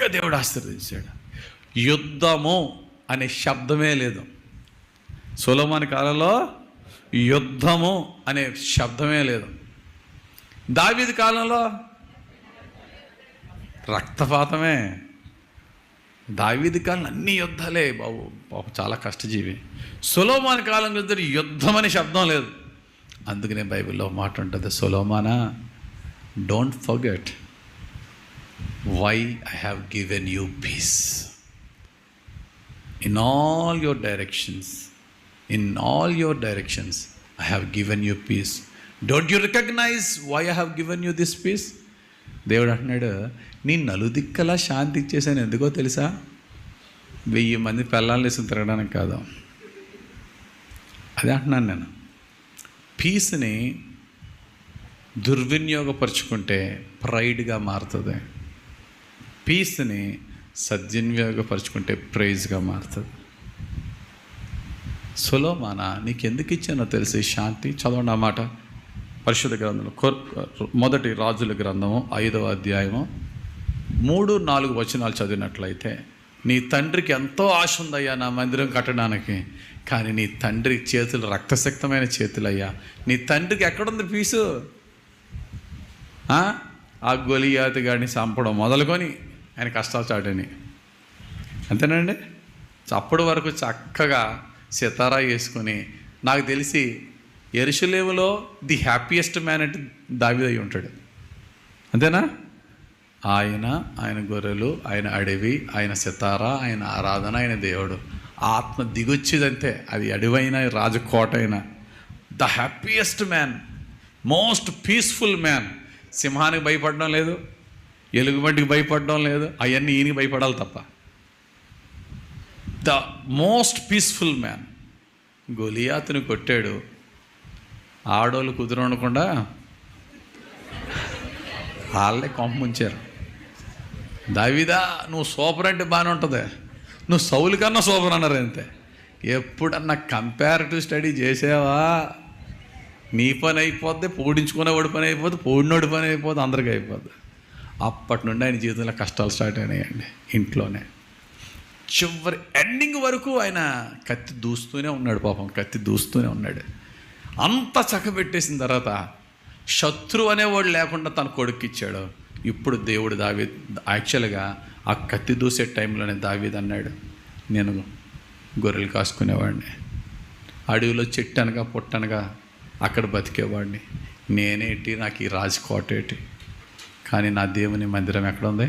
అంతగా దేవుడు ఆశీర్వదించాడు. యుద్ధము అనే శబ్దమే లేదు సొలొమోను కాలంలో. యుద్ధము అనే శబ్దమే లేదు. దావీదు కాలంలో రక్తపాతమే. దావీదు కాలం అన్ని యుద్ధాలే బాబు, చాలా కష్టజీవి. సొలొమోను కాలం గురించి యుద్ధం అనే శబ్దం లేదు. అందుకనే బైబిల్లో మాట ఉంటుంది, సొలొమోనా, don't forget why I have given you peace in all your directions. In all your directions, I have given you peace. Don't you recognize why I have given you this peace? దేవుడు అంటున్నాడు, నీ నలుదిక్కలా శాంతి ఇచ్చేసాను. ఎందుకో తెలుసా? 1000 మంది పిల్లల్ని వేసుకుని తిరగడానికి కాదు. అదే అంటున్నాను నేను. పీస్ని దుర్వినియోగపరుచుకుంటే ప్రైడ్గా మారుతుంది. పీస్ని సద్వినియోగపరుచుకుంటే ప్రైజ్గా మారుతుంది. సొలొమోనా, నీకు ఎందుకు ఇచ్చానో తెలిసి శాంతి. చదవండి ఆ మాట పరిశుద్ధ గ్రంథంలో, మొదటి రాజుల గ్రంథము 5వ అధ్యాయము 3-4 వచనాలు చదివినట్లయితే, నీ తండ్రికి ఎంతో ఆశ ఉందయ్యా నా మందిరం కట్టడానికి, కానీ నీ తండ్రి చేతులు రక్తశక్తమైన చేతులయ్యా. నీ తండ్రికి ఎక్కడుంది పీసు? ఆ గొలియాతు గాడిని చంపడం మొదలుకొని ఆయన కష్టాలు చాటని, అంతేనండి. అప్పటి వరకు చక్కగా సితారా వేసుకొని, నాకు తెలిసి యెరూషలేములో ది హ్యాపీయెస్ట్ మ్యాన్ అంటే దావీదు అయి ఉంటాడు, అంతేనా? ఆయన గొర్రెలు, ఆయన అడవి, ఆయన సితారా, ఆయన ఆరాధన, ఆయన దేవుడు, ఆత్మ దిగొచ్చేదంతే. అది అడవైనా రాజకోట అయినా, the happiest man, most peaceful man. సింహానికి భయపడడం లేదు, ఎలుగుబంటికి భయపడడం లేదు, అవన్నీ ఈయనకి భయపడాలి తప్ప. The most peaceful man. గొలియాతుని కొట్టాడు, ఆడోళ్ళు కుదురనకుండా వాళ్ళే కొంప ముంచారు. దావీదా, నువ్వు సూపర్ అంటే బాగానే ఉంటుంది, నువ్వు సౌలు కన్నా సూపర్ అన్నారు అంతే. ఎప్పుడన్నా కంపారిటివ్ స్టడీ చేసావా? నీ పని అయిపోద్ది, పోడించుకునేవాడి పని అయిపోద్ది, పోడినోడి పని అయిపోద్ది, అందరికీ అయిపోద్ది. అప్పటి నుండి ఆయన జీవితంలో కష్టాలు స్టార్ట్ అయినాయండి. ఇంట్లోనే చివరి ఎండింగ్ వరకు ఆయన కత్తి దూస్తూనే ఉన్నాడు. పాపం కత్తి దూస్తూనే ఉన్నాడు. అంత చక్కబెట్టేసిన తర్వాత శత్రువు అనేవాడు లేకుండా తన కొడుకు ఇచ్చాడు. ఇప్పుడు దేవుడు దావీదు యాక్చువల్గా ఆ కత్తి దూసే టైంలోనే దావీదు అన్నాడు, నేను గొర్రెలు కాసుకునేవాడిని, అడవిలో చెట్టనగా పుట్టనగా అక్కడ బతికేవాడిని, నేనేటి, నాకు ఈ రాజకోట ఏంటి, కానీ నా దేవుని మందిరం ఎక్కడ ఉంది?